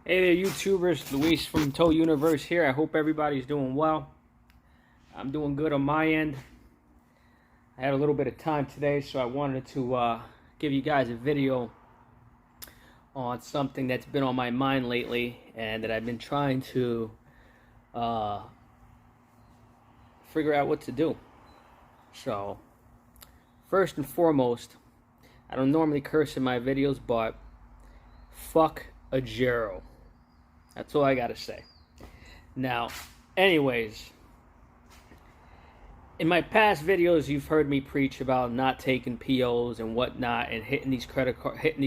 Hey there, YouTubers. Luis from Toe Universe here. I hope everybody's doing well. I'm doing good on my end. I had a little bit of time today, so I wanted to give you guys a video on something that's been on my mind lately and that I've been trying to figure out what to do. So, first and foremost, I don't normally curse in my videos, but fuck Agero. That's all I gotta say. Now, anyways, in my past videos, you've heard me preach about not taking POs and whatnot, and hitting these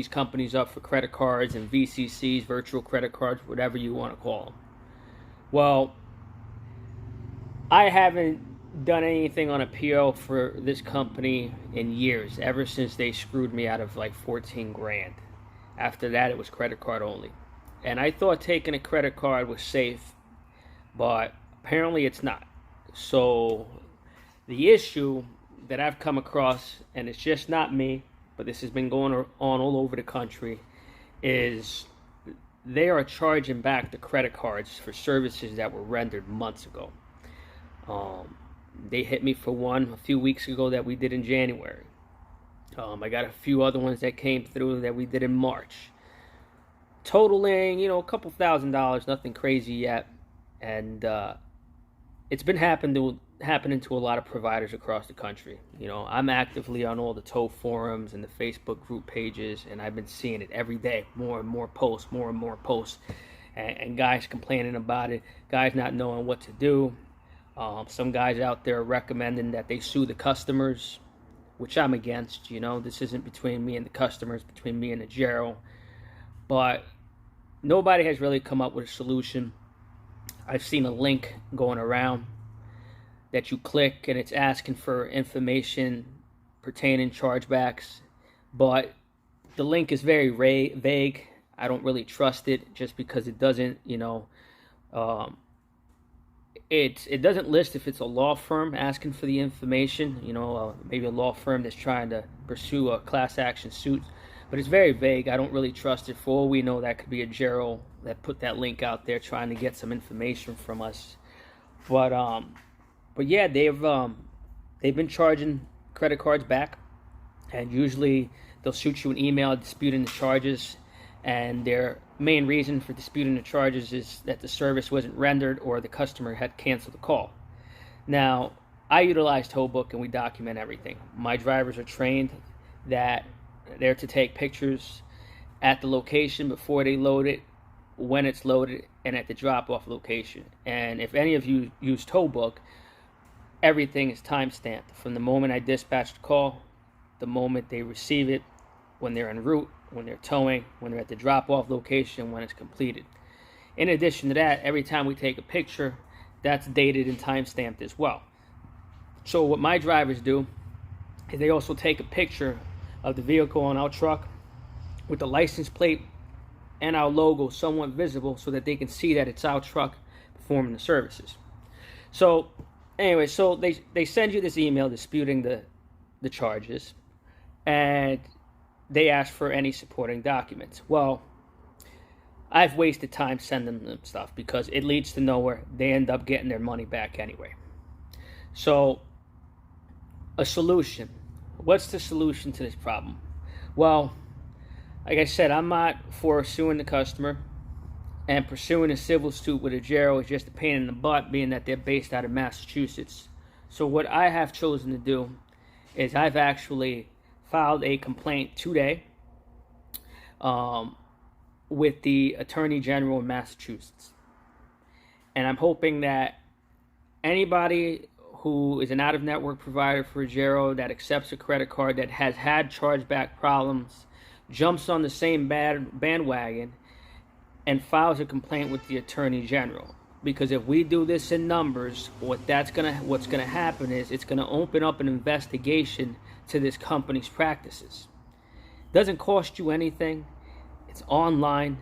companies up for credit cards and VCCs, virtual credit cards, whatever you want to call them. Well, I haven't done anything on a PO for this company in years, ever since they screwed me out of like 14 grand. After that, it was credit card only. And I thought taking a credit card was safe, but apparently it's not. So the issue that I've come across, and it's just not me, but this has been going on all over the country, is they are charging back the credit cards for services that were rendered months ago. They hit me for one a few weeks ago that we did in January. I got a few other ones that came through that we did in March, totaling, a couple $1,000s, nothing crazy yet. And it's been happening to a lot of providers across the country. I'm actively on all the tow forums and the Facebook group pages, and I've been seeing it every day, more and more posts, and guys complaining about it, guys not knowing what to do. Some guys out there recommending that they sue the customers, which I'm against. This isn't between me and the customers, between me and Agero. But nobody has really come up with a solution. I've seen a link going around that you click and it's asking for information pertaining chargebacks, but the link is very vague. I don't really trust it, just because it doesn't, it doesn't list if it's a law firm asking for the information, maybe a law firm that's trying to pursue a class action suit. But it's very vague. I don't really trust it. For all we know, that could be Agero that put that link out there trying to get some information from us. But yeah, they've been charging credit cards back, and usually they'll shoot you an email disputing the charges. And their main reason for disputing the charges is that the service wasn't rendered or the customer had canceled the call. Now, I utilize Towbook and we document everything. My drivers are trained that they're to take pictures at the location before they load it, when it's loaded, and at the drop-off location. And if any of you use Towbook, everything is time-stamped from the moment I dispatch the call, the moment they receive it, when they're en route, when they're towing, when they're at the drop-off location, when it's completed. In addition to that, every time we take a picture, that's dated and time-stamped as well. So what my drivers do is they also take a picture of the vehicle on our truck with the license plate and our logo somewhat visible, so that they can see that it's our truck performing the services. So anyway, so they send you this email disputing the charges, and they ask for any supporting documents. Well, I've wasted time sending them stuff because it leads to nowhere. They end up getting their money back anyway. So, a solution. What's the solution to this problem? Well, like I said, I'm not for suing the customer, and pursuing a civil suit with Agero is just a pain in the butt, being that they're based out of Massachusetts. So what I have chosen to do is I've actually filed a complaint today with the Attorney General of Massachusetts. And I'm hoping that anybody who is an out-of-network provider for Agero that accepts a credit card that has had chargeback problems jumps on the same bandwagon and files a complaint with the Attorney General. Because if we do this in numbers, what's gonna happen is it's gonna open up an investigation to this company's practices. It doesn't cost you anything. It's online.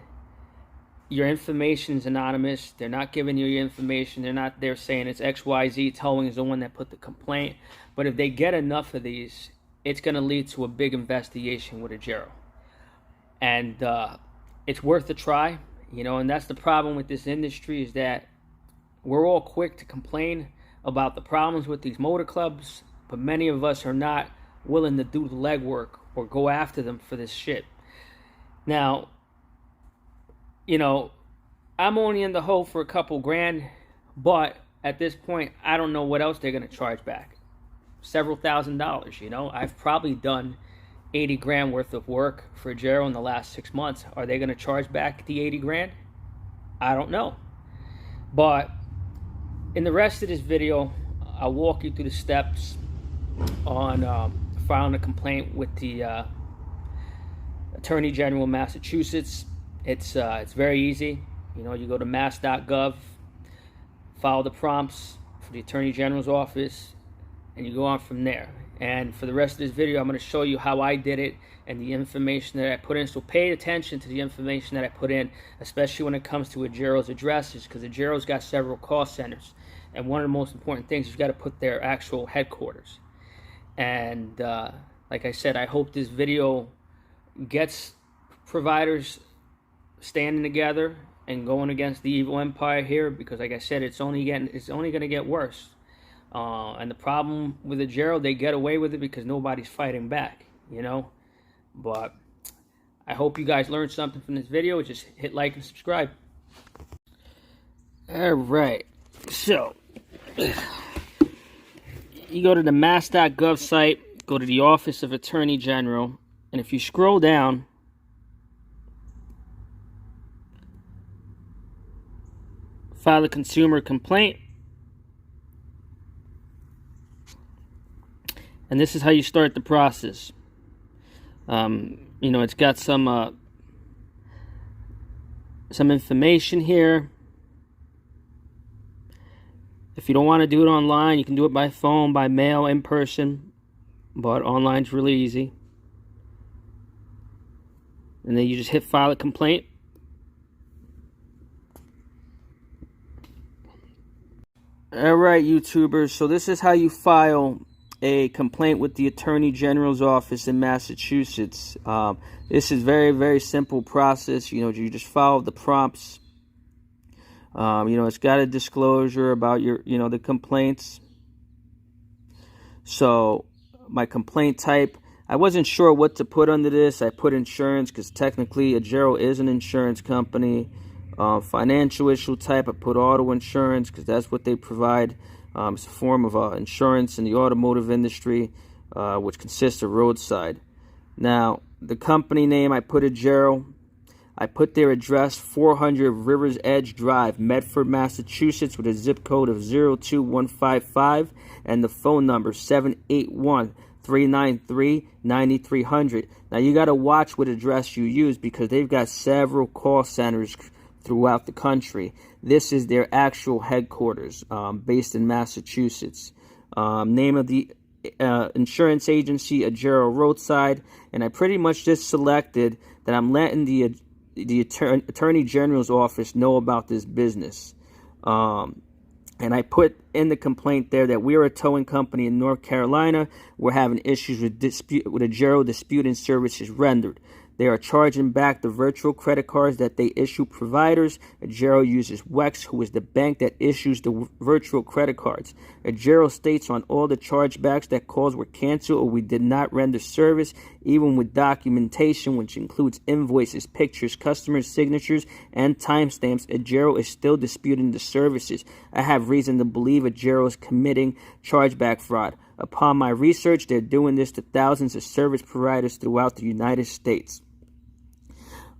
Your information is anonymous. They're not giving you your information. They're saying it's XYZ Towing is the one that put the complaint. But if they get enough of these, it's going to lead to a big investigation with Agero. And it's worth a try. And that's the problem with this industry, is that we're all quick to complain about the problems with these motor clubs, but many of us are not willing to do the legwork or go after them for this shit. Now, I'm only in the hole for a couple grand, but at this point, I don't know what else they're going to charge back. Several $1,000s, I've probably done 80 grand worth of work for Agero in the last 6 months. Are they going to charge back the 80 grand? I don't know. But in the rest of this video, I'll walk you through the steps on filing a complaint with the Attorney General of Massachusetts. It's very easy. You go to mass.gov, follow the prompts for the Attorney General's office, and you go on from there. And for the rest of this video, I'm going to show you how I did it and the information that I put in. So pay attention to the information that I put in, especially when it comes to Agero's addresses, because Agero's got several call centers. And one of the most important things is you've got to put their actual headquarters. And like I said, I hope this video gets providers standing together and going against the evil empire here, because like I said, it's only going to get worse. And the problem with Agero, they get away with it because nobody's fighting back, But I hope you guys learned something from this video. Just hit like and subscribe. All right. So, you go to the mass.gov site, go to the Office of Attorney General, and if you scroll down, file a consumer complaint. And this is how you start the process. It's got some information here. If you don't want to do it online, you can do it by phone, by mail, in person. But online's really easy. And then you just hit file a complaint. Alright, YouTubers, so this is how you file a complaint with the Attorney General's office in Massachusetts. This is very, very simple process. You just follow the prompts. It's got a disclosure about your, the complaints. So my complaint type, I wasn't sure what to put under this. I put insurance because technically Agero is an insurance company. Financial issue type, I put auto insurance because that's what they provide. It's a form of insurance in the automotive industry, which consists of roadside. Now, the company name, I put Agero. I put their address, 400 Rivers Edge Drive, Medford, Massachusetts, with a zip code of 02155, and the phone number, 781-393-9300. Now, you got to watch what address you use because they've got several call centers throughout the country. This is their actual headquarters, based in Massachusetts. Name of the insurance agency, Agero Roadside, and I pretty much just selected that I'm letting the Attorney General's office know about this business. And I put in the complaint there that we're a towing company in North Carolina. We're having issues with Agero disputing services rendered. They are charging back the virtual credit cards that they issue providers. Agero uses WEX, who is the bank that issues the virtual credit cards. Agero states on all the chargebacks that calls were canceled or we did not render service, even with documentation, which includes invoices, pictures, customer signatures, and timestamps. Agero is still disputing the services. I have reason to believe Agero is committing chargeback fraud. Upon my research, they're doing this to thousands of service providers throughout the United States.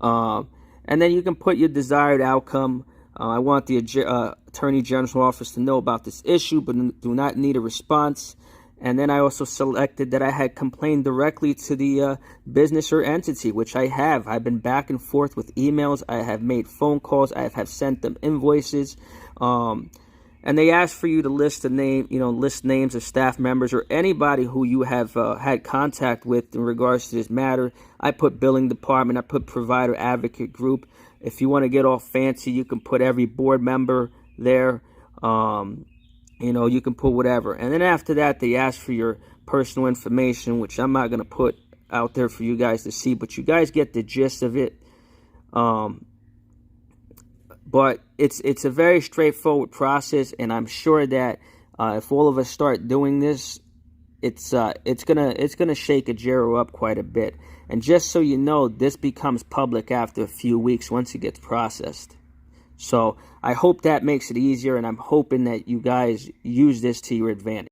And then you can put your desired outcome. I want the Attorney General's office to know about this issue, but do not need a response. And then I also selected that I had complained directly to the business or entity, which I have. I've been back and forth with emails. I have made phone calls. I have sent them invoices. And they ask for you to list list names of staff members or anybody who you have had contact with in regards to this matter. I put billing department. I put provider advocate group. If you want to get all fancy, you can put every board member there. You can put whatever. And then after that, they ask for your personal information, which I'm not going to put out there for you guys to see, but you guys get the gist of it. But it's a very straightforward process, and I'm sure that if all of us start doing this, it's gonna shake Agero up quite a bit. And just so you know, this becomes public after a few weeks once it gets processed. So I hope that makes it easier, and I'm hoping that you guys use this to your advantage.